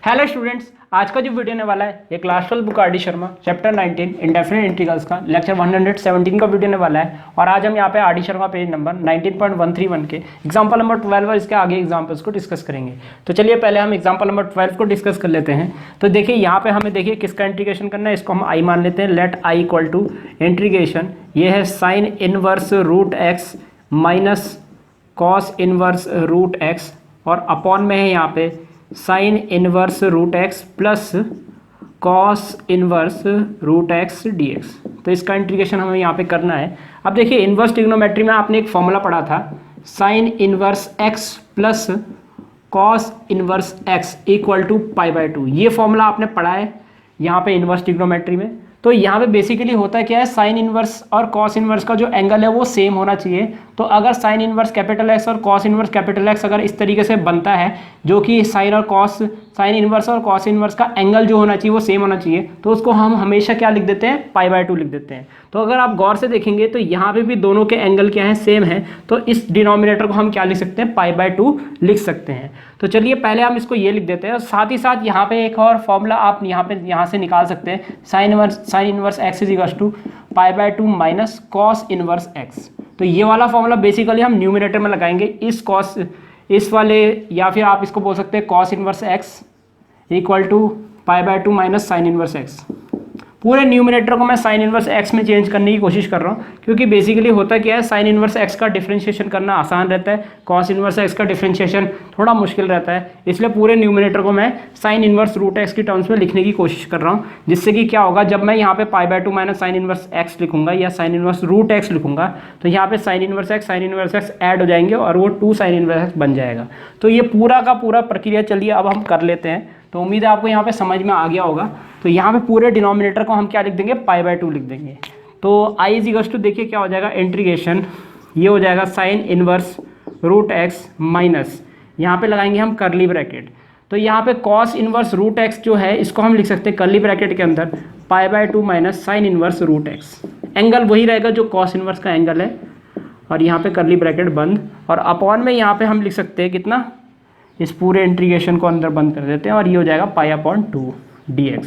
Hello students, आज का जो वीडियो होने वाला है ये class 12 book RD. Sharma chapter 19 indefinite integrals का लेक्चर 117 का वीडियो होने वाला है। और आज हम यहाँ पे आर.डी. शर्मा पेज नंबर 19.131 के एग्जाम्पल नंबर 12 और इसके आगे एग्जाम्पल्स को डिस्कस करेंगे। तो चलिए पहले हम एग्जाम्पल नंबर 12 को डिस्कस कर लेते हैं। तो देखिए यहाँ पे हमें देखिए किसका इंटीग्रेशन करना है, इसको हम आई मान लेते हैं। Let I equal to integration, ये है sine inverse root x minus cos inverse root x और अपॉन में है यहाँ पे sine inverse root x plus cos inverse root x d x. तो इसका इंटीग्रेशन हमें यहाँ पे करना है। अब देखिए इनवर्स ट्रिग्नोमेट्री में आपने एक फॉर्मूला पढ़ा था, sine inverse x plus cos inverse x equal to π/2। ये फॉर्मूला आपने पढ़ा है यहाँ पे इनवर्स ट्रिग्नोमेट्री में। तो यहाँ पे बेसिकली होता क्या है, साइन इनवर्स और कॉस इनवर्स का जो एंगल है वो सेम होना चाहिए। तो अगर साइन इनवर्स कैपिटल एक्स और कॉस इनवर्स कैपिटल एक्स अगर इस तरीके से बनता है, जो कि साइन इनवर्स और कॉस इनवर्स का एंगल जो होना चाहिए वो सेम होना चाहिए, तो उसको हम हमेशा क्या लिख देते हैं, π/2 लिख देते हैं। तो अगर आप गौर से देखेंगे तो यहाँ पे भी दोनों के एंगल क्या है, सेम है। तो इस डिनोमिनेटर को हम क्या लिख सकते हैं, π/2 लिख सकते हैं। तो चलिए पहले हम इसको ये लिख देते हैं और साथ ही साथ यहाँ पे एक और फॉर्मूला आप यहाँ से निकाल सकते हैं, sine inverse x is equal to π/2 minus cos inverse x. तो ये वाला फॉर्मूला बेसिकली हम न्यूमिनेटर में लगाएंगे, इस वाले, या फिर आप इसको बोल सकते हैं cos inverse x equal to π/2 minus sine inverse x. पूरे न्यूमिनेटर को मैं साइन इनवर्स एक्स में चेंज करने की कोशिश कर रहा हूँ, क्योंकि बेसिकली होता क्या है, साइन इनवर्स एक्स का डिफरेंशिएशन करना आसान रहता है, कॉस इनवर्स एक्स का डिफरेंशिएशन थोड़ा मुश्किल रहता है। इसलिए पूरे न्यूमिनेटर को मैं साइन इनवर्स रूट एक्स की टर्म्स में लिखने की कोशिश कर रहा हूँ, जिससे कि क्या होगा, जब मैं यहाँ पे π/2 माइनस साइन इनवर्स एक्स लिखूंगा या साइन इनवर्स रूट एक्स लिखूंगा, तो यहाँ पे साइन इनवर्स एक्स ऐड हो जाएंगे और वो 2 साइन इनवर्स एक्स बन जाएगा। तो ये पूरा का पूरा प्रक्रिया चलिए अब हम कर लेते हैं। तो उम्मीद है आपको यहाँ पे समझ में आ गया होगा। तो यहाँ पे पूरे डिनोमिनेटर को हम क्या लिख देंगे, π/2 लिख देंगे। तो आई इज इक्वल्स टू, देखिए क्या हो जाएगा, इंटीग्रेशन, ये हो जाएगा sine inverse root x minus, यहाँ पे लगाएंगे हम कर्ली ब्रैकेट। तो यहाँ पे कॉस इनवर्स रूट एक्स जो है इसको हम लिख सकते हैं कर्ली ब्रैकेट के अंदर π/2 minus sine inverse root x. Angle वही रहेगा जो कॉस इनवर्स का एंगल है, और यहाँ पे कर्ली ब्रैकेट बंद, और अपॉन में यहाँ पे हम लिख सकते हैं कितना, इस पूरे इंटीग्रेशन को अंदर बंद कर देते हैं और ये हो जाएगा π/2 dx।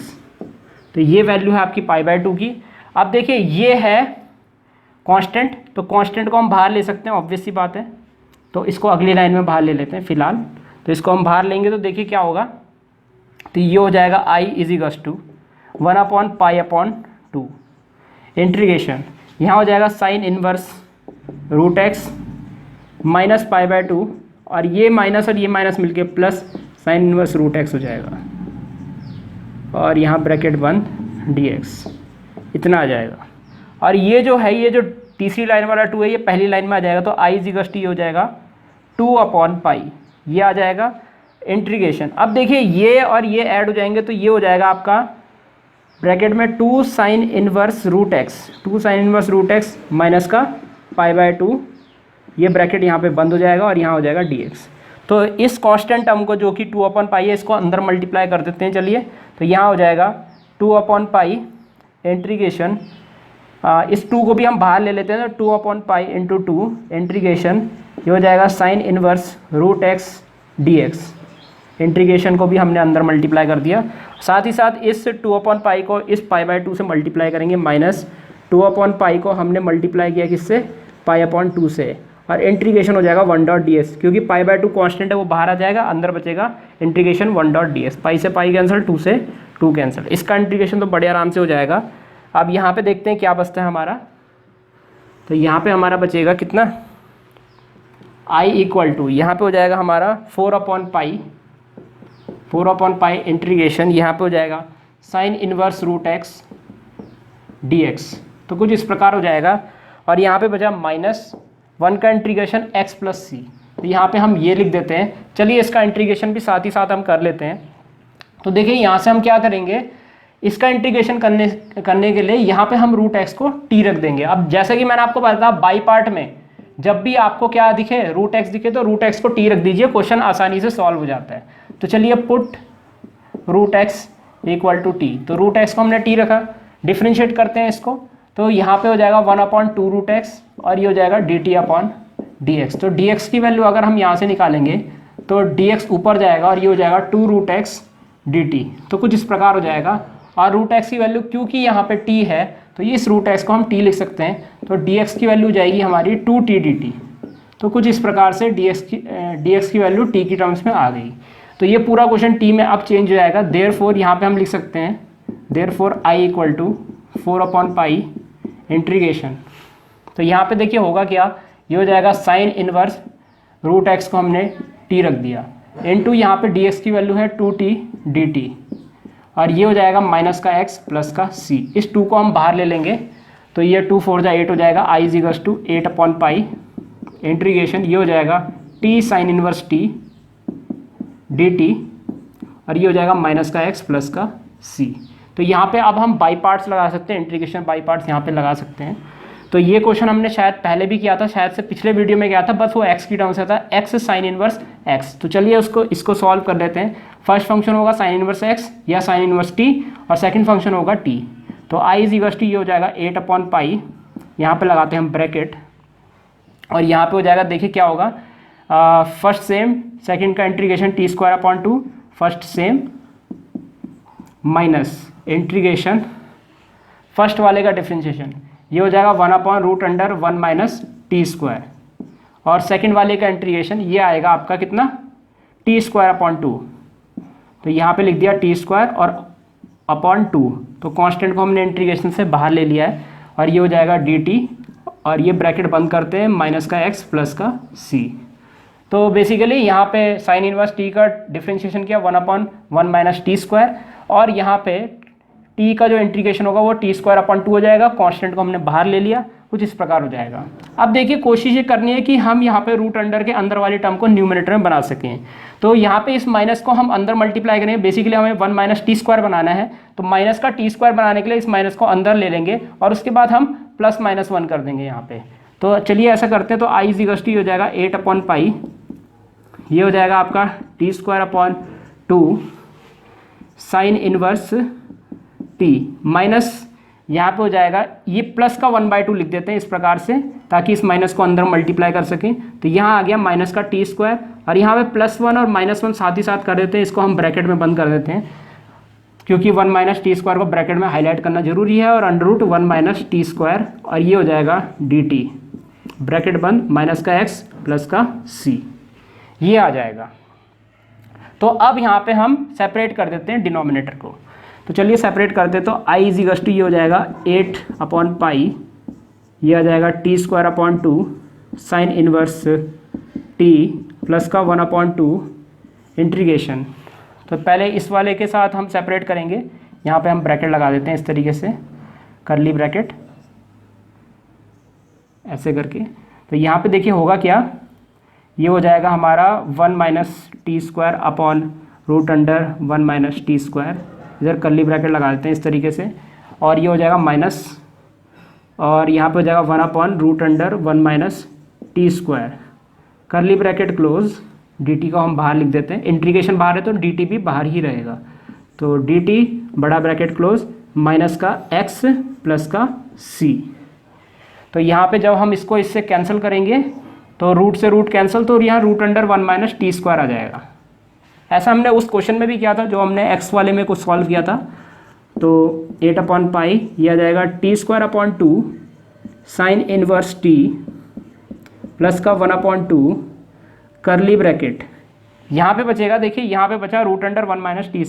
तो ये वैल्यू है आपकी π/2 की। अब देखिए ये है कांस्टेंट, तो कांस्टेंट को हम बाहर ले सकते हैं, ऑब्वियस सी बात है। तो इसको अगली लाइन में बाहर ले लेते हैं फिलहाल। तो इसको हम बाहर लेंगे तो देखिए क्या होगा, तो ये हो जाएगा i is equals to 1/π/2 integration, यहाँ हो जाएगा sine inverse root x minus π/2, और ये माइनस और ये माइनस मिलके plus sine inverse root x हो जाएगा, और यहाँ ब्रैकेट बंद dx, इतना आ जाएगा। और ये जो है, ये जो तीसरी लाइन वाला 2 है, ये पहली लाइन में आ जाएगा। तो i इज इक्वल टू हो जाएगा 2/π, ये आ जाएगा इंटीग्रेशन। अब देखिए ये और ये ऐड हो जाएंगे, तो ये हो जाएगा आपका ब्रैकेट में 2 sine inverse root x minus का π/2, ये ब्रैकेट यहाँ पे बंद हो जाएगा और यहाँ हो जाएगा dx। तो इस कांस्टेंट टर्म को जो कि 2/π है, इसको अंदर मल्टीप्लाई कर देते हैं चलिए। तो यहाँ हो जाएगा 2/π इंटीग्रेशन, इस 2 को भी हम बाहर ले लेते हैं, तो 2/π इंटू 2 इंटीग्रेशन, ये हो जाएगा sine inverse root x dx। Integration को भी हमने अंदर मल्टीप्लाई कर दिया। साथ ही साथ इस 2/π को इस π/2 से मल्टीप्लाई करेंगे, माइनस 2/π को हमने मल्टीप्लाई किया किससे, π/2 से, और इंटीग्रेशन हो जाएगा 1.ds, क्योंकि π/2 कांस्टेंट है वो बाहर आ जाएगा, अंदर बचेगा इंटीग्रेशन 1.ds। पाई से पाई कैंसिल, 2 से 2 कैंसिल, इसका इंटीग्रेशन तो बड़े आराम से हो जाएगा। अब यहाँ पे देखते हैं क्या बचता है हमारा। तो यहाँ पे हमारा बचेगा कितना, i इक्वल टू, यहाँ पे हो जाएगा हमारा 4/π इंटीग्रेशन, यहाँ पे हो जाएगा sine inverse root x dx। तो कुछ इस प्रकार हो जाएगा। और यहाँ पे बचा -1 का इंटीग्रेशन x प्लस सी। तो यहाँ पे हम ये लिख देते हैं। चलिए इसका इंटीग्रेशन भी साथ ही साथ हम कर लेते हैं। तो देखिए यहाँ से हम क्या करेंगे, इसका इंटीग्रेशन करने के लिए यहाँ पे हम रूट एक्स को t रख देंगे। अब जैसा कि मैंने आपको बताया बाई पार्ट में, जब भी आपको क्या दिखे, रूट एक्स दिखे, तो रूट एक्स को t रख दीजिए, क्वेश्चन आसानी से सॉल्व हो जाता है। तो चलिए put root x equal to t, तो रूट एक्स को हमने t रखा, डिफ्रेंशिएट करते हैं इसको, तो यहाँ पे हो जाएगा 1/2√x और ये हो जाएगा dt/dx। तो dx की वैल्यू अगर हम यहाँ से निकालेंगे तो dx ऊपर जाएगा और ये हो जाएगा 2√x dt। तो कुछ इस प्रकार हो जाएगा। और √x की वैल्यू क्योंकि यहाँ पे t है तो इस √x को हम t लिख सकते हैं, तो dx की वैल्यू जाएगी हमारी 2t dt। तो कुछ इस प्रकार से dx की वैल्यू t की टर्म्स में आ गई। तो ये पूरा क्वेश्चन t में अब चेंज हो जाएगा। देयरफॉर यहाँ पे हम लिख सकते हैं देयरफॉर i = 4/π इंटीग्रेशन। तो यहाँ पे देखिए होगा क्या, ये हो जाएगा साइन इनवर्स √x को हमने t रख दिया इनटू यहाँ पे dx की वैल्यू है 2t dt और ये हो जाएगा माइनस का x प्लस का c। इस 2 को हम बाहर ले लेंगे तो ये 2 4 जा 8 हो जाएगा, i = 8/π इंटीग्रेशन। ये हो जाएगा t sign inverse t dt और ये हो जाएगा माइनस का x प्लस का c। तो यहाँ पे अब हम बाई पार्ट्स लगा सकते हैं, इंटीग्रेशन बाई पार्ट्स यहाँ पे लगा सकते हैं। तो ये क्वेश्चन हमने शायद पहले भी किया था, शायद से पिछले वीडियो में किया था, बस वो x की टर्म से था, x साइन इनवर्स x। तो चलिए इसको सॉल्व कर लेते हैं। फर्स्ट फंक्शन होगा साइन इनवर्स x या साइन इनवर्स t और सेकंड फंक्शन होगा t। तो i = ये हो जाएगा 8/π, यहाँ पे लगाते हैं हम ब्रैकेट और यहाँ पे हो जाएगा, देखिए क्या होगा, फर्स्ट सेम सेकंड का integration t²/2 first sem minus integration first वाले का डिफ्रेंशिएशन, ये हो जाएगा 1/√1 - t² और सेकंड वाले का इंटीग्रेशन ये आएगा आपका कितना, t²/2। तो यहाँ पे लिख दिया t² और /2। तो कांस्टेंट को हमने इंटीग्रेशन से बाहर ले लिया है और ये हो जाएगा dt और ये ब्रैकेट बंद करते हैं माइनस का x प्लस का c। तो बेसिकली यहाँ पे साइन इनवर्स t का डिफ्रेंशिएशन किया 1/1 - t² और यहाँ पे t का जो इंटीग्रेशन होगा वो t²/2 हो जाएगा, कांस्टेंट को हमने बाहर ले लिया, कुछ इस प्रकार हो जाएगा। अब देखिए कोशिश ये करनी है कि हम यहाँ पे रूट अंडर के अंदर वाली टर्म को न्यूमरेटर में बना सकें। तो यहाँ पे इस माइनस को हम अंदर मल्टीप्लाई करेंगे, बेसिकली हमें 1 - t² बनाना है। तो माइनस का t² बनाने के लिए इस माइनस को अंदर ले लेंगे और उसके बाद हम +-1 कर देंगे यहाँ पे। तो चलिए ऐसा करते हैं। तो i = हो जाएगा 8/π, ये हो जाएगा आपका t²/2 sign inverse t minus यहाँ पे हो जाएगा, ये प्लस का 1/2 लिख देते हैं इस प्रकार से ताकि इस माइनस को अंदर मल्टीप्लाई कर सकें। तो यहाँ आ गया माइनस का t² और यहाँ पे +1 और -1 साथ ही साथ कर देते हैं, इसको हम ब्रैकेट में बंद कर देते हैं क्योंकि 1 - t² को ब्रैकेट में हाईलाइट करना जरूरी है और √1 - t² और ये हो जाएगा dt ब्रैकेट बंद माइनस का x प्लस का c, ये आ जाएगा। तो अब यहाँ पे हम सेपरेट कर देते हैं डिनोमिनेटर को। तो चलिए सेपरेट करते हैं। तो i = ये हो जाएगा 8/π, ये आ जाएगा t²/2 sign inverse t plus का 1/2 इंटीग्रेशन। तो पहले इस वाले के साथ हम सेपरेट करेंगे, यहाँ पे हम ब्रैकेट लगा देते हैं इस तरीके से, करली ब्रैकेट ऐसे करके। तो यहाँ पे देखिए होगा क्या, ये हो जाएगा हमारा 1 - t²/√1 - t², इधर कर्ली ब्रैकेट लगा देते हैं इस तरीके से और ये हो जाएगा माइनस और यहाँ पे हो जाएगा 1/√1 - t², curly bracket close, dt को हम बाहर लिख देते हैं, इंटीग्रेशन बाहर है तो dt भी बाहर ही रहेगा। तो dt बड़ा ब्रैकेट क्लोज माइनस का x प्लस का c। तो यहाँ पे जब हम इसको इससे कैंसिल करेंगे तो रूट से रूट कैंसिल, तो यहाँ √1 - t² आ जाएगा। ऐसा हमने उस क्वेश्चन में भी किया था जो हमने x वाले में कुछ सॉल्व किया था। तो 8/π ये आ जाएगा t²/2 sign inverse t plus का 1/2 करली ब्रैकेट, यहाँ पे बचेगा, देखिए यहाँ पे बचा √1 - t²,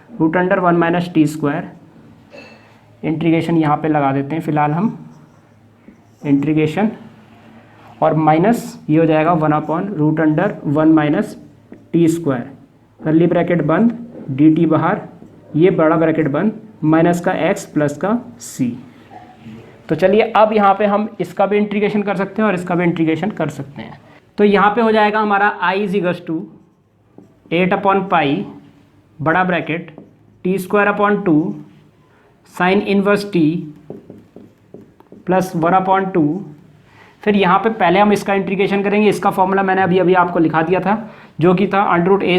√1 - t², इंटीग्रेशन यहाँ पे लगा देते हैं फिलहाल हम, इंटीग्रेशन और माइनस ये हो जाएगा 1/√1 - t², करली ब्रैकेट बंद, dt बाहर, ये बड़ा ब्रैकेट बंद, माइनस का x प्लस का c। तो चलिए अब यहाँ पे हम इसका भी इंटीग्रेशन कर सकते हैं और इसका भी इंटीग्रेशन कर सकते हैं। तो यहाँ पे हो जाएगा हमारा i = 8/π बड़ा bracket t²/2 sign inverse t plus 1/2। फिर यहाँ पे पहले हम इसका इंटीग्रेशन करेंगे, इसका फॉर्मूला मैंने अभी आपको लिखा दिया था जो कि था √a² -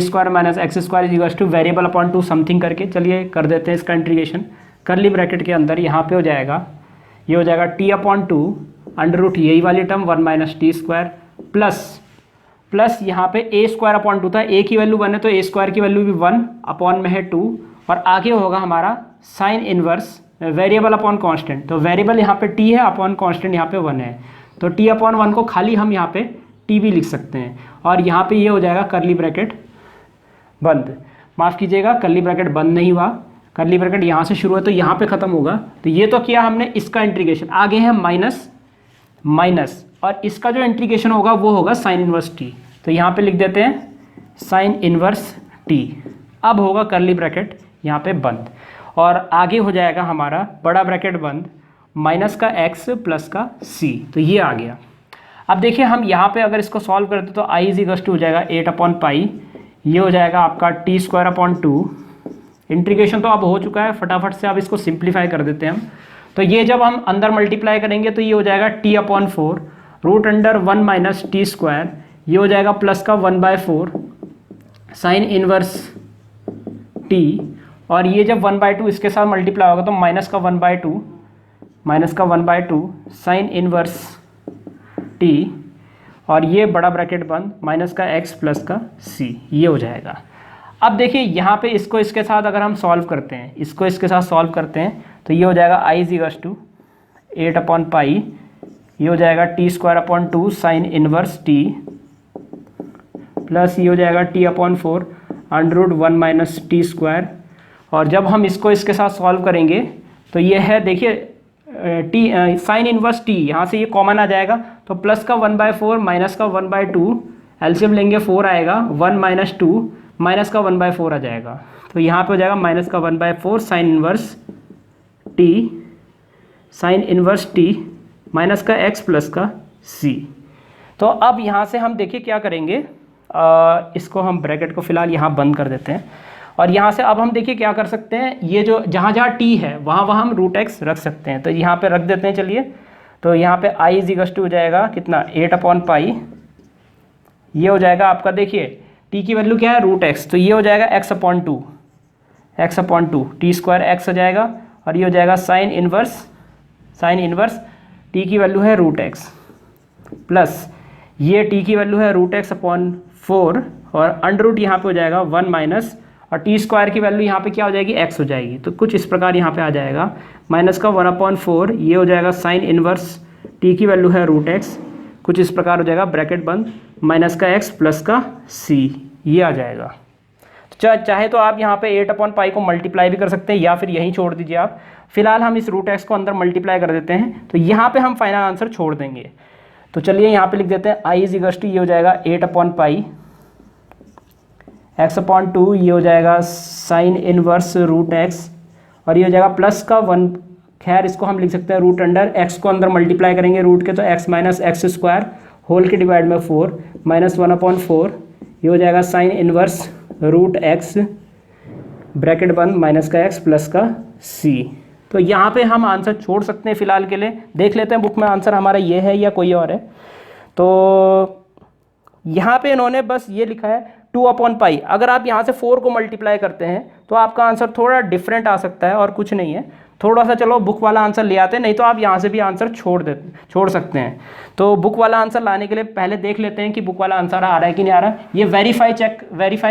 x² वेरिएबल /2 समथिंग करके। चलिए कर देते हैं इसका इंटीग्रेशन, करली ब्रैकेट के अंदर यहाँ पे हो जाएगा, ये हो जाएगा t upon two under root यही वाली term 1 minus t square plus यहाँ पे ए स्क्वायर अपॉन टू था, ए की वैल्यू 1 है तो ए स्क्वायर की वैल्यू भी 1 अपॉन में है 2 और आगे होगा हमारा sine inverse variable upon constant. तो वेरिएबल यहाँ पे t है, अपॉन कांस्टेंट यहाँ पे 1 है, तो t अपॉन 1 को खाली हम यहाँ पे t भी लिख सकते हैं और यहाँ पे ये हो जाएगा करली ब्रैकेट बंद। माफ़ कीजिएगा, करली ब्रैकेट बंद नहीं हुआ, करली ब्रैकेट यहाँ से शुरू है तो यहाँ पे ख़त्म होगा। तो ये तो किया हमने इसका इंटीग्रेशन, आगे है माइनस और इसका जो इंटीग्रेशन होगा वो होगा साइन इनवर्स t। तो यहाँ पे लिख देते हैं साइन इनवर्स t। अब होगा करली ब्रैकेट यहाँ पे बंद और आगे हो जाएगा हमारा बड़ा ब्रैकेट बंद माइनस का x प्लस का c। तो ये आ गया। अब देखिए हम यहाँ पे अगर इसको सॉल्व करते तो i इज इक्वल टू हो जाएगा 8 अपॉन पाई, ये हो जाएगा आपका टी स्क्वायर अपॉन 2। इंटीग्रेशन तो अब हो चुका है, फटाफट से अब इसको सिंप्लीफाई कर देते हैं हम। तो ये जब हम अंदर मल्टीप्लाई करेंगे तो ये हो जाएगा t upon 4 root under 1 minus t square, ये हो जाएगा प्लस का 1/4 साइन इनवर्स टी और ये जब 1/2 इसके साथ मल्टीप्लाई होगा तो माइनस का 1/2 साइन इनवर्स टी और ये बड़ा ब्रैकेट बंद माइनस का x प्लस का c, ये हो जाएगा। अब देखिए यहाँ पे इसको इसके साथ अगर हम सॉल्व करते हैं, इसको इसके साथ सॉल्व करते हैं तो ये हो जाएगा i is equal to 8 upon pi, ये हो जाएगा t square upon 2 sine inverse t plus ये हो जाएगा t upon 4 under root 1 minus t square. और जब हम इसको इसके साथ सॉल्व करेंगे तो ये है देखिए टी साइन इनवर्स टी, यहाँ से ये कॉमन आ जाएगा तो प्लस का 1/4 माइनस का 1/2 एलसीएम लेंगे 4 आएगा, 1 माइनस 2 माइनस का 1/4 आ जाएगा। तो यहाँ पे हो जाएगा माइनस का 1/4 साइन इनवर्स टी माइनस का x प्लस का c। तो अब यहाँ से हम देखिए क्या करेंगे, इसको हम ब्रैकेट को फिलहाल यहाँ बंद कर देते हैं और यहाँ से अब हम देखिए क्या कर सकते हैं, ये जो जहाँ t है वहाँ हम रूट x रख सकते हैं। तो यहाँ पे रख देते हैं चलिए। तो यहाँ पे i इज इक्वल टू हो जाएगा कितना 8 अपॉन पाई, ये हो जाएगा आपका देखिए t की वैल्यू क्या है रूट x, तो ये हो जाएगा x upon 2 T square x हो जाएगा और ये हो जाएगा साइन इनवर्स t की वैल्यू है रूट x प्लस ये t की वैल्यू है रूट x अपॉन 4 और अंडर रूट यहाँ पे हो जाएगा 1 माइनस और टी स्क्वायर की वैल्यू यहाँ पे क्या हो जाएगी x हो जाएगी। तो कुछ इस प्रकार यहाँ पे आ जाएगा माइनस का 1/4, ये हो जाएगा साइन इनवर्स t की वैल्यू है रूट x, कुछ इस प्रकार हो जाएगा ब्रैकेट बंद माइनस का x प्लस का c, ये आ जाएगा। तो चाहे तो आप यहाँ पे 8 अपॉन पाई को मल्टीप्लाई भी कर सकते हैं या फिर यहीं छोड़ दीजिए आप। फिलहाल हम इस रूट x को अंदर मल्टीप्लाई कर देते हैं तो यहाँ पे हम फाइनल आंसर छोड़ देंगे। तो चलिए यहाँ पे लिख देते हैं i इज इक्वल टू ये हो जाएगा 8 अपॉन पाई x अपॉन 2, ये हो जाएगा साइन इनवर्स रूट x और ये हो जाएगा प्लस का 1, खैर इसको हम लिख सकते हैं रूट अंडर x को अंदर मल्टीप्लाई करेंगे रूट के तो x minus x square whole के डिवाइड में 4 माइनस 1/4, ये हो जाएगा sine inverse root x bracket बंद माइनस का x प्लस का c। तो यहाँ पे हम आंसर छोड़ सकते हैं फिलहाल के लिए। देख लेते हैं बुक में आंसर हमारा ये है या कोई और है। तो यहाँ पे इन्होंने बस ये लिखा है 2 अपॉन पाई। अगर आप यहाँ से 4 को मल्टीप्लाई करते हैं तो आपका आंसर थोड़ा डिफरेंट आ सकता है और कुछ नहीं है, थोड़ा सा चलो बुक वाला आंसर ले आते हैं, नहीं तो आप यहाँ से भी आंसर छोड़ सकते हैं। तो बुक वाला आंसर लाने के लिए पहले देख लेते हैं कि बुक वाला आंसर आ रहा है कि नहीं आ रहा है। ये वेरीफाई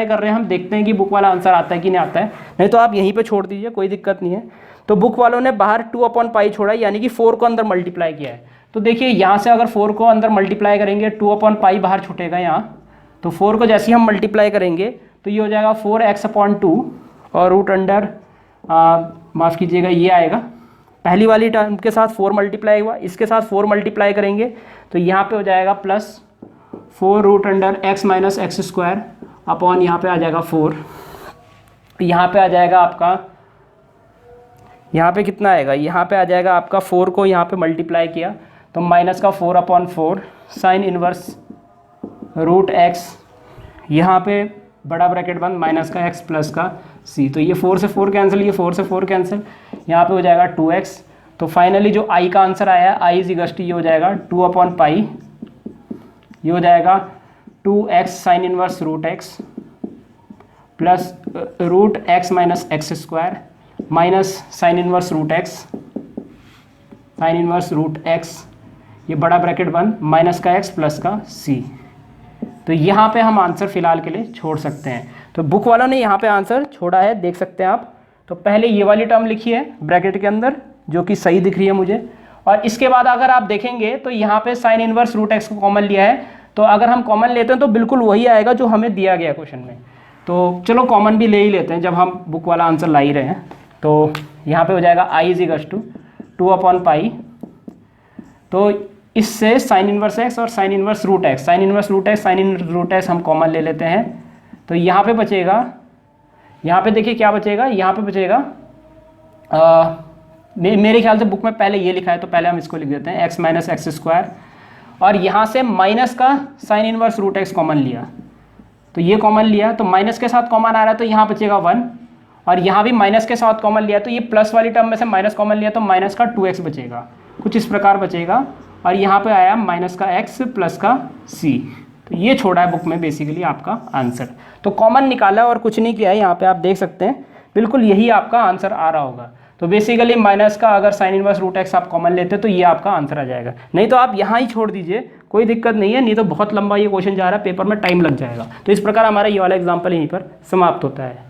कर रहे हैं हम, देखते हैं कि बुक वाला आंसर आता है कि नहीं आता है, नहीं तो आप यहीं पर छोड़ दीजिए, कोई दिक्कत नहीं है। तो बुक वालों ने बाहर 2 अपॉन पाई छोड़ा है, यानी कि 4 को अंदर मल्टीप्लाई किया है। तो देखिए यहाँ से अगर 4 को अंदर मल्टीप्लाई करेंगे 2 अपॉन पाई बाहर छूटेगा यहाँ, तो 4 को जैसे ही हम मल्टीप्लाई करेंगे तो ये हो जाएगा 4x अपॉन 2 और रूट अंडर माफ़ कीजिएगा ये आएगा, पहली वाली टर्म के साथ 4 मल्टीप्लाई हुआ, इसके साथ 4 मल्टीप्लाई करेंगे तो यहाँ पे हो जाएगा plus 4 root under x minus x square upon यहाँ पे आ जाएगा 4, यहाँ पे आ जाएगा आपका, यहाँ पे कितना आएगा, यहाँ पे आ जाएगा आपका 4 को यहाँ पे मल्टीप्लाई किया तो माइनस का 4 upon 4 sine inverse root x, यहाँ पे बड़ा ब्रैकेट बंद माइनस का x प्लस का c। तो ये 4 से 4 कैंसिल, ये 4 से 4 कैंसिल, यहाँ पे हो जाएगा 2x। तो फाइनली जो i का आंसर आया है i इज इक्वल टू ये हो जाएगा 2 अपॉन पाई, ये हो जाएगा 2x sine inverse root x plus root x minus x square minus sine inverse root x sine inverse root x, ये बड़ा ब्रैकेट बंद, माइनस का एक्स प्लस का सी। तो यहाँ पे हम आंसर फिलहाल के लिए छोड़ सकते हैं। तो बुक वालों ने यहाँ पे आंसर छोड़ा है, देख सकते हैं आप। तो पहले ये वाली टर्म लिखी है ब्रैकेट के अंदर, जो कि सही दिख रही है मुझे, और इसके बाद अगर आप देखेंगे तो यहाँ पे साइन इनवर्स रूट एक्स को कॉमन लिया है। तो अगर हम कॉमन लेते हैं तो बिल्कुल वही आएगा जो हमें दिया गया क्वेश्चन में। तो चलो कॉमन भी ले ही लेते हैं जब हम बुक वाला आंसर ला ही रहे हैं। तो यहाँ पे हो जाएगा आई इज इक्वल्स टू 2/पाई। तो इससे साइन इनवर्स एक्स और sine inverse root x, sine inverse root x, sine inverse root x हम कॉमन ले लेते हैं। तो यहाँ पे बचेगा, यहाँ पे देखिए क्या बचेगा, यहाँ पे बचेगा मेरे ख्याल से बुक में पहले ये लिखा है, तो पहले हम इसको लिख देते हैं एक्स माइनस एक्स स्क्वायर, और यहाँ से माइनस का sine inverse root x common लिया, तो ये कॉमन लिया, तो माइनस के साथ कॉमन आ रहा है तो यहाँ बचेगा 1, और यहाँ भी माइनस के साथ कॉमन लिया तो ये प्लस वाली टर्म में से माइनस कॉमन लिया तो माइनस का 2x बचेगा, कुछ इस प्रकार बचेगा। और यहाँ पे आया माइनस का x प्लस का c। तो ये छोड़ा है बुक में बेसिकली आपका आंसर। तो कॉमन निकाला और कुछ नहीं किया है, यहाँ पे आप देख सकते हैं बिल्कुल यही आपका आंसर आ रहा होगा। तो बेसिकली माइनस का अगर साइन इनवर्स रूट एक्स आप कॉमन लेते तो ये आपका आंसर आ जाएगा, नहीं तो आप यहाँ ही छोड़ दीजिए, कोई दिक्कत नहीं है, नहीं तो बहुत लंबा ये क्वेश्चन जा रहा है, पेपर में टाइम लग जाएगा। तो इस प्रकार हमारा ये वाला एग्जाम्पल यहीं पर समाप्त होता है।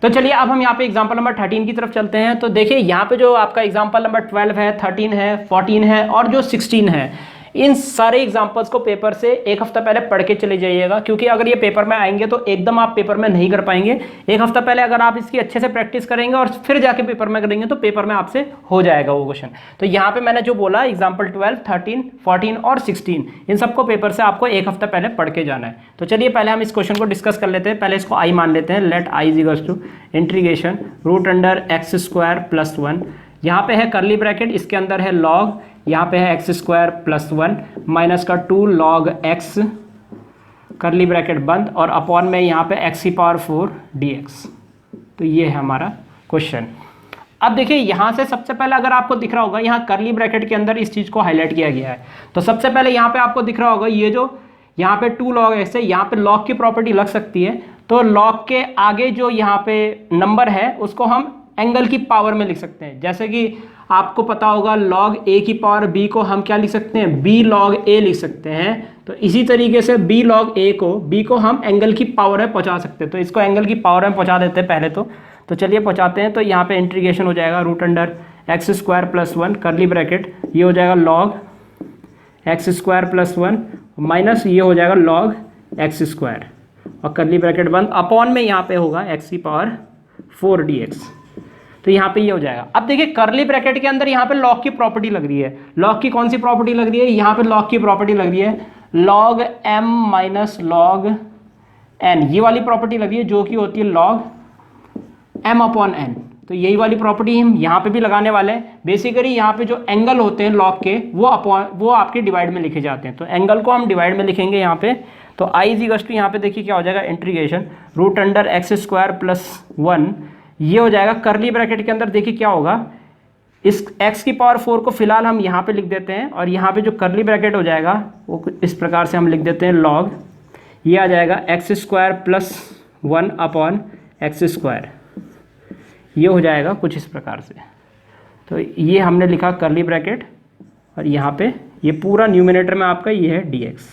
तो चलिए अब हम यहाँ पे एग्जाम्पल नंबर 13 की तरफ चलते हैं। तो देखिए यहाँ पे जो आपका एग्जाम्पल नंबर 12 है, 13 है, 14 है और जो 16 है, इन सारे एग्जाम्पल्स को पेपर से एक हफ्ता पहले पढ़ के चले जाइएगा, क्योंकि अगर ये पेपर में आएंगे तो एकदम आप पेपर में नहीं कर पाएंगे। एक हफ्ता पहले अगर आप इसकी अच्छे से प्रैक्टिस करेंगे और फिर जाके पेपर में करेंगे तो पेपर में आपसे हो जाएगा वो क्वेश्चन। तो यहाँ पे मैंने जो बोला एग्जाम्पल 12, 13, 14 और 16, इन सबको पेपर से आपको एक हफ्ता पहले पढ़ के जाना है। तो चलिए पहले हम इस क्वेश्चन को डिस्कस कर लेते हैं। पहले इसको आई मान लेते हैं, let I is equals to integration root under x square plus 1, यहाँ पे है करली ब्रैकेट, इसके अंदर है लॉग, यहाँ पे है एक्स स्क्वायर प्लस 1 माइनस का 2 लॉग एक्स करली ब्रैकेट बंद, और अपॉन में यहाँ पे एक्स की पावर 4 dx। तो ये है हमारा क्वेश्चन। अब देखिए यहाँ से सबसे पहले अगर आपको दिख रहा होगा, यहाँ करली ब्रैकेट के अंदर इस चीज़ को हाईलाइट किया गया है। तो सबसे पहले यहाँ पे आपको दिख रहा होगा ये जो यहाँ पे 2 लॉग एक्स है, यहाँ पे लॉग की प्रॉपर्टी लग सकती है। तो लॉग के आगे जो यहाँ पे नंबर है उसको हम एंगल की पावर में लिख सकते हैं। जैसे कि आपको पता होगा log a की पावर b को हम क्या लिख सकते हैं, b log a लिख सकते हैं। तो इसी तरीके से b log a को b को हम एंगल की पावर में पहुंचा सकते हैं। तो इसको एंगल की पावर में पहुंचा देते हैं पहले तो चलिए पहुंचाते हैं। तो यहाँ पे इंटीग्रेशन हो जाएगा root under x square plus 1 curly bracket, ये हो जाएगा log x square plus 1 minus ये हो जाएगा log एक्स स्क्वायर और करली ब्रैकेट बंद, अपॉन में यहाँ पे होगा एक्स की पावर 4 dx। तो यहाँ पे ये हो जाएगा। अब देखिए करली ब्रैकेट के अंदर यहाँ पे लॉग की प्रॉपर्टी लग रही है। लॉग की कौन सी प्रॉपर्टी लग रही है, यहाँ पे लॉग की प्रॉपर्टी लग रही है log m minus log n, ये वाली प्रॉपर्टी लग रही है जो कि होती है log m अपॉन n। तो यही वाली प्रॉपर्टी हम यहाँ पे भी लगाने वाले हैं। बेसिकली यहाँ पे जो एंगल होते हैं लॉग के वो आपके डिवाइड में लिखे जाते हैं। तो एंगल को हम डिवाइड में लिखेंगे यहाँ पे। तो आई इज इक्वल्स टू यहाँ पे देखिए क्या हो जाएगा, integration root under x square plus 1, ये हो जाएगा करली ब्रैकेट के अंदर। देखिए क्या होगा, इस x की पावर 4 को फिलहाल हम यहाँ पे लिख देते हैं, और यहाँ पे जो करली ब्रैकेट हो जाएगा वो इस प्रकार से हम लिख देते हैं log, ये आ जाएगा x square plus 1 upon x square, ये हो जाएगा कुछ इस प्रकार से। तो ये हमने लिखा करली ब्रैकेट, और यहाँ पे ये पूरा न्यूमिनेटर में आपका ये है dx।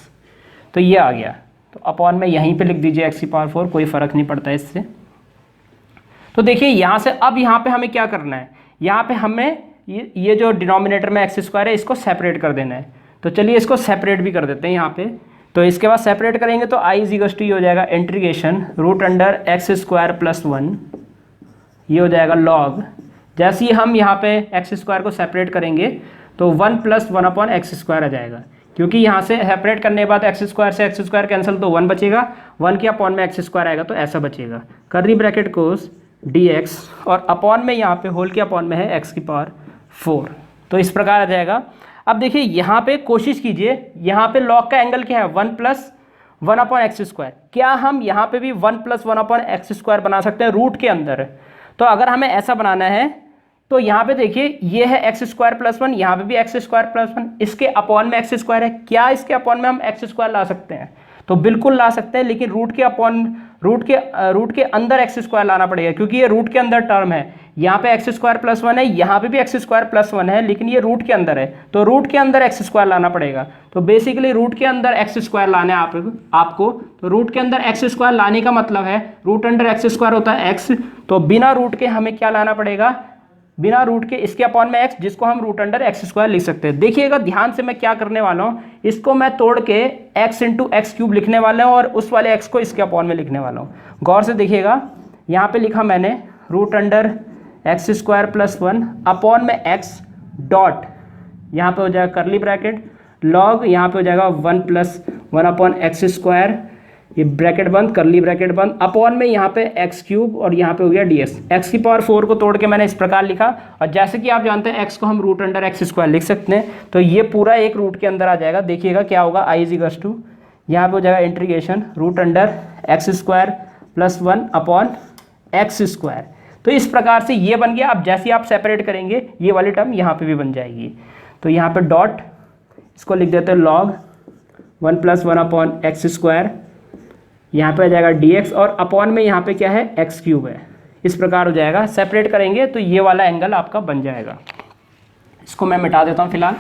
तो ये आ गया, तो अपॉन में यहीं पे लिख दीजिए x की पावर 4, कोई फ़र्क नहीं पड़ता इससे। तो देखिए यहाँ से अब यहाँ पे हमें क्या करना है, यहाँ पे हमें ये जो डिनोमिनेटर में एक्स स्क्वायर है इसको सेपरेट कर देना है। तो चलिए इसको सेपरेट भी कर देते हैं यहाँ पे। तो इसके बाद सेपरेट करेंगे तो आई इज इक्वल्स टू ये हो जाएगा integration root under x square plus 1, ये हो जाएगा log, जैसे ही हम यहाँ पे एक्स स्क्वायर को सेपरेट करेंगे तो 1 प्लस 1 अपॉन एक्स स्क्वायर आ जाएगा, क्योंकि यहाँ से सेपरेट करने के बाद एक्स स्क्वायर से एक्स स्क्वायर कैंसिल तो 1 बचेगा, 1 के अपॉन में एक्स स्क्वायर आएगा तो ऐसा बचेगा करली ब्रैकेट कोस dx, और अपॉन में यहाँ पे होल के अपॉन में है x की पावर 4। तो इस प्रकार आ जाएगा। अब देखिए यहाँ पे कोशिश कीजिए, यहाँ पे log का एंगल क्या है 1 प्लस 1 अपॉन एक्स स्क्वायर, क्या हम यहाँ पे भी 1 प्लस 1 अपॉन एक्स स्क्वायर बना सकते हैं रूट के अंदर। तो अगर हमें ऐसा बनाना है तो यहाँ पे देखिए ये है एक्स स्क्वायर प्लस 1, यहाँ पे भी एक्स स्क्वायर प्लस 1, इसके अपॉन में एक्स स्क्वायर है, क्या इसके अपॉन में हम एक्स स्क्वायर ला सकते हैं? तो बिल्कुल ला सकते हैं, लेकिन रूट के अंदर एक्स स्क्वायर लाना पड़ेगा, क्योंकि ये रूट के अंदर टर्म है। यहाँ पे एक्स स्क्वायर प्लस 1 है, यहाँ पे भी एक्स स्क्वायर प्लस 1 है, लेकिन ये रूट के अंदर है, तो रूट के अंदर एक्स स्क्वायर लाना पड़ेगा। तो बेसिकली रूट के अंदर एक्स स्क्वायर लाना है आपको। तो रूट के अंदर एक्स स्क्वायर लाने का मतलब है रूट अंडर एक्स स्क्वायर होता है एक्स, तो बिना रूट के हमें क्या लाना पड़ेगा, बिना रूट के इसके अपॉन में एक्स, जिसको हम रूट अंडर एक्स स्क्वायर लिख सकते हैं। देखिएगा ध्यान से मैं क्या करने वाला हूँ, इसको मैं तोड़ के एक्स इंटू एक्स क्यूब लिखने वाला हूँ और उस वाले एक्स को इसके अपॉन में लिखने वाला हूँ। गौर से देखिएगा, यहाँ पे लिखा मैंने root under x square plus 1 upon में एक्स डॉट, यहाँ पे हो जाएगा करली ब्रैकेट लॉग, यहाँ पे हो जाएगा 1 प्लस 1 अपॉन एक्स स्क्वायर, ये ब्रैकेट बंद करली ब्रैकेट बंद, अपॉन में यहाँ पे एक्स क्यूब और यहाँ पे हो गया ds। एक्स की पावर 4 को तोड़ के मैंने इस प्रकार लिखा, और जैसे कि आप जानते हैं एक्स को हम रूट अंडर एक्स स्क्वायर लिख सकते हैं, तो ये पूरा एक रूट के अंदर आ जाएगा। देखिएगा क्या होगा, आई इज इक्वल्स टू, यहाँ पे हो जाएगा integration root under x square plus 1 upon x square. तो इस प्रकार से ये बन गया। अब जैसे आप सेपरेट करेंगे ये वाली टर्म यहाँ पे भी बन जाएगी, तो यहाँ पे डॉट, इसको लिख देते हैं log 1 plus 1 upon x square, यहाँ पे आ जाएगा dx और अपॉन में यहाँ पे क्या है एक्स क्यूब है। इस प्रकार हो जाएगा, सेपरेट करेंगे तो ये वाला एंगल आपका बन जाएगा। इसको मैं मिटा देता हूँ फिलहाल,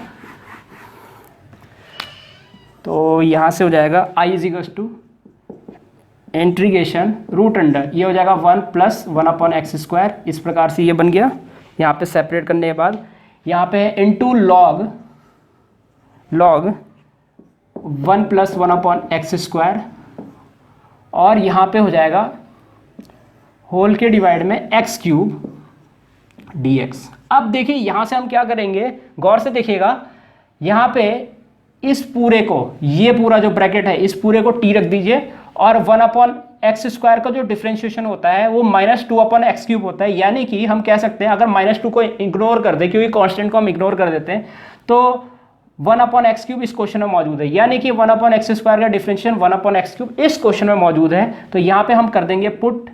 तो यहाँ से हो जाएगा I is equals to integration root under, ये हो जाएगा 1 प्लस 1 अपॉन एक्स स्क्वायर। इस प्रकार से ये बन गया। यहाँ पे सेपरेट करने के बाद यहाँ पे into log 1 plus 1 upon x square, और यहाँ पे हो जाएगा होल के डिवाइड में एक्स क्यूब dx। अब देखिए यहाँ से हम क्या करेंगे, गौर से देखिएगा, यहाँ पे इस पूरे को, ये पूरा जो ब्रैकेट है इस पूरे को t रख दीजिए, और 1 अपॉन एक्स स्क्वायर का जो डिफरेंशिएशन होता है वो -2 अपॉन एक्स क्यूब होता है। यानी कि हम कह सकते हैं अगर -2 को इग्नोर कर दें, क्योंकि कांस्टेंट को हम इग्नोर कर देते हैं, तो 1 अपॉन एक्स क्यूब इस क्वेश्चन में मौजूद है। यानी कि 1 अपॉन एक्स स्क्वायर का डिफरेंशिएशन 1 अपॉन एक्स क्यूब इस क्वेश्चन में मौजूद है। तो यहाँ पे हम कर देंगे put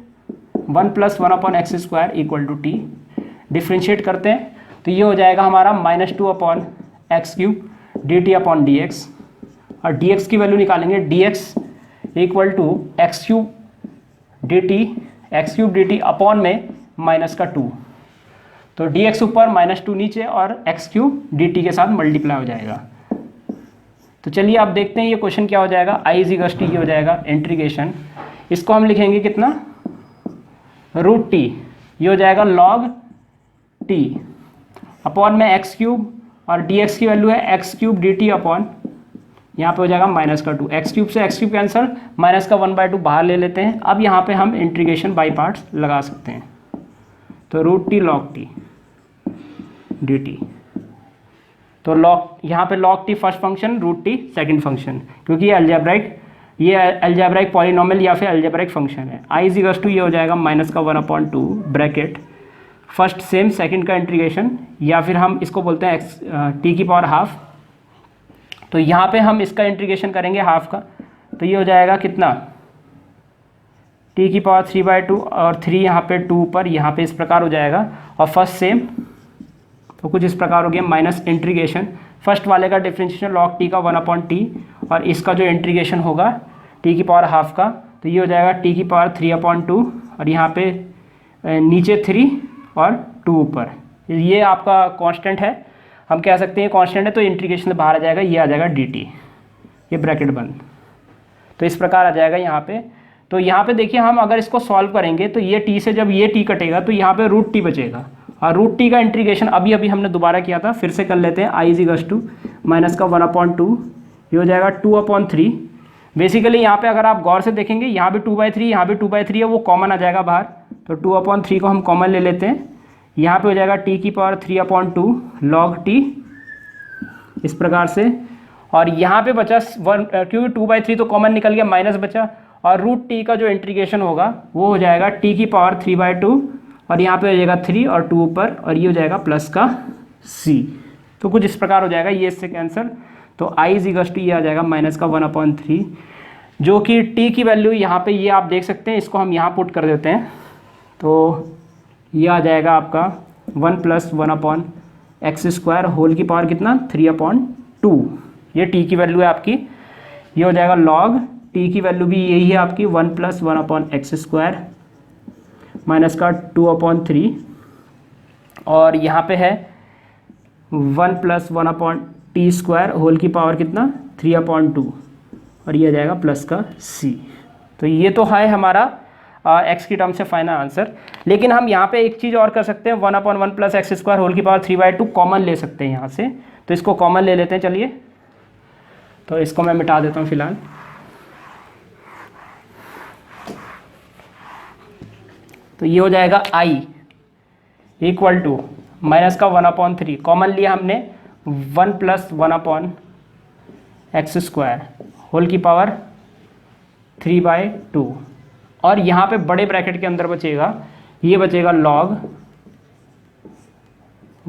1 plus 1 upon x square equal to t, differentiate करते हैं तो ये हो जाएगा हमारा -2 upon x cube d t upon d x, और dx की वैल्यू निकालेंगे, dx equal to x cube d t upon में -2, तो dx ऊपर -2 नीचे और एक्स क्यूब डी टी के साथ मल्टीप्लाई हो जाएगा। तो चलिए आप देखते हैं ये क्वेश्चन क्या हो जाएगा। आई इज इक्वल्स टू, ये हो जाएगा इंटीग्रेशन, इसको हम लिखेंगे कितना, रूट टी, ये हो जाएगा लॉग टी अपॉन में एक्स क्यूब, और dx की वैल्यू है x cube d t upon, यहाँ पे हो जाएगा -2, एक्स क्यूब से एक्स क्यूब कैंसिल, -1/2 बाहर ले लेते हैं। अब यहाँ पे हम इंटीग्रेशन बाई पार्ट्स लगा सकते हैं, तो root t log t d t, तो लॉग, यहाँ पे log t first function, root t second function, क्योंकि ये अलजेब्राइक पॉलिनोमियल या फिर अलजेब्राइक फंक्शन है। आई इज इक्वल्स टू, ये हो जाएगा -1/2 ब्रैकेट फर्स्ट सेम सेकंड का इंटीग्रेशन, या फिर हम इसको बोलते हैं एक्स टी की पावर हाफ। तो यहाँ पे हम इसका इंटीग्रेशन करेंगे हाफ का, तो ये हो जाएगा कितना, टी की पावर 3/2 और 3 यहाँ पे 2 पर, यहाँ पे इस प्रकार हो जाएगा, और फर्स्ट सेम तो कुछ इस प्रकार हो गया, माइनस इंटीग्रेशन फर्स्ट वाले का डिफरेंशिएशन लॉग टी का 1/t, और इसका जो इंटीग्रेशन होगा टी की पावर हाफ का, तो ये हो जाएगा टी की पावर 3/2, और यहाँ पे नीचे 3 और 2 ऊपर, ये आपका कांस्टेंट है, हम कह सकते हैं कांस्टेंट है, तो इंटीग्रेशन से बाहर आ जाएगा, ये आ जाएगा dt, ये ब्रैकेट बंद, तो इस प्रकार आ जाएगा यहाँ पे। तो यहाँ पे देखिए हम अगर इसको सॉल्व करेंगे तो ये t से जब ये t कटेगा तो यहाँ पे रूट टी बचेगा, और रूट टी का इंटीग्रेशन अभी हमने दोबारा किया था, फिर से कर लेते हैं। आई इज इक्वल्स टू -1/2, ये हो जाएगा 2/3। बेसिकली यहाँ पे अगर आप गौर से देखेंगे यहाँ भी 2/3, यहाँ भी 2/3 है, वो कॉमन आ जाएगा बाहर, तो 2/3 को हम कॉमन ले लेते हैं। यहाँ पे हो जाएगा टी की पावर 3/2 लॉग टी, इस प्रकार से, और यहाँ पे बचा 1, क्योंकि 2/3 तो कॉमन निकल गया, माइनस बचा, और रूट टी का जो इंटीग्रेशन होगा वो हो जाएगा टी की पावर 3/2, और यहाँ पे हो जाएगा 3 और 2 ऊपर, और ये हो जाएगा प्लस का c, तो कुछ इस प्रकार हो जाएगा, ये इससे कैंसिल, तो आई इज इक्वल्स टू, ये आ जाएगा -1/3, जो कि t की वैल्यू यहाँ पे ये आप देख सकते हैं, इसको हम यहाँ पुट कर देते हैं, तो ये आ जाएगा आपका 1 प्लस 1/x² होल की पावर कितना, 3/2, ये t की वैल्यू है आपकी। ये हो जाएगा log t की वैल्यू भी यही है आपकी 1 प्लस 1/x² माइनस का 2/3 और यहाँ पे है 1 + 1/t² होल की पावर कितना 3/2 और ये आ जाएगा प्लस का c। तो ये तो है हमारा x की टर्म से फाइनल आंसर। लेकिन हम यहाँ पे एक चीज़ और कर सकते हैं, 1/1 + x² होल की पावर 3/2 कॉमन ले सकते हैं यहाँ से। तो इसको कॉमन ले लेते हैं, चलिए। तो इसको मैं मिटा देता हूँ फिलहाल। तो ये हो जाएगा i = माइनस का 1/3 कॉमन लिया हमने 1 + 1/x² होल की पावर 3/2 और यहाँ पे बड़े ब्रैकेट के अंदर बचेगा, ये बचेगा log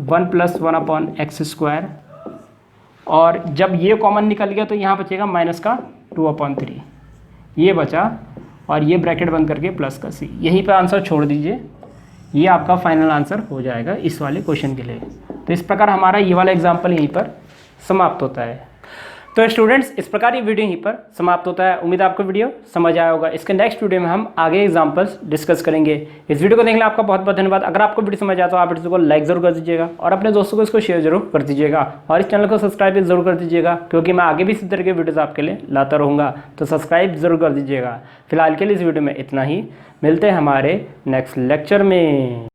1 + 1/x²। और जब ये कॉमन निकल गया तो यहाँ बचेगा माइनस का 2/3 ये बचा और ये ब्रैकेट बंद करके प्लस का c। यहीं पर आंसर छोड़ दीजिए, ये आपका फाइनल आंसर हो जाएगा इस वाले क्वेश्चन के लिए। तो इस प्रकार हमारा ये वाला एग्जाम्पल यहीं पर समाप्त होता है। तो स्टूडेंट्स, इस प्रकार ये वीडियो यहीं पर समाप्त होता है। उम्मीद है आपको वीडियो समझ आया होगा। इसके नेक्स्ट वीडियो में हम आगे एग्जांपल्स डिस्कस करेंगे। इस वीडियो को देखने आपका बहुत बहुत धन्यवाद। अगर आपको वीडियो समझ आया तो आप वीडियो को लाइक जरूर कर दीजिएगा और अपने दोस्तों को इसको शेयर जरूर कर दीजिएगा और इस चैनल को सब्सक्राइब भी जरूर कर दीजिएगा, क्योंकि मैं आगे भी इसी तरह के वीडियोज़ आपके लिए लाता रहूँगा। तो सब्सक्राइब जरूर कर दीजिएगा। फिलहाल के लिए इस वीडियो में इतना ही, मिलते हैं हमारे नेक्स्ट लेक्चर में।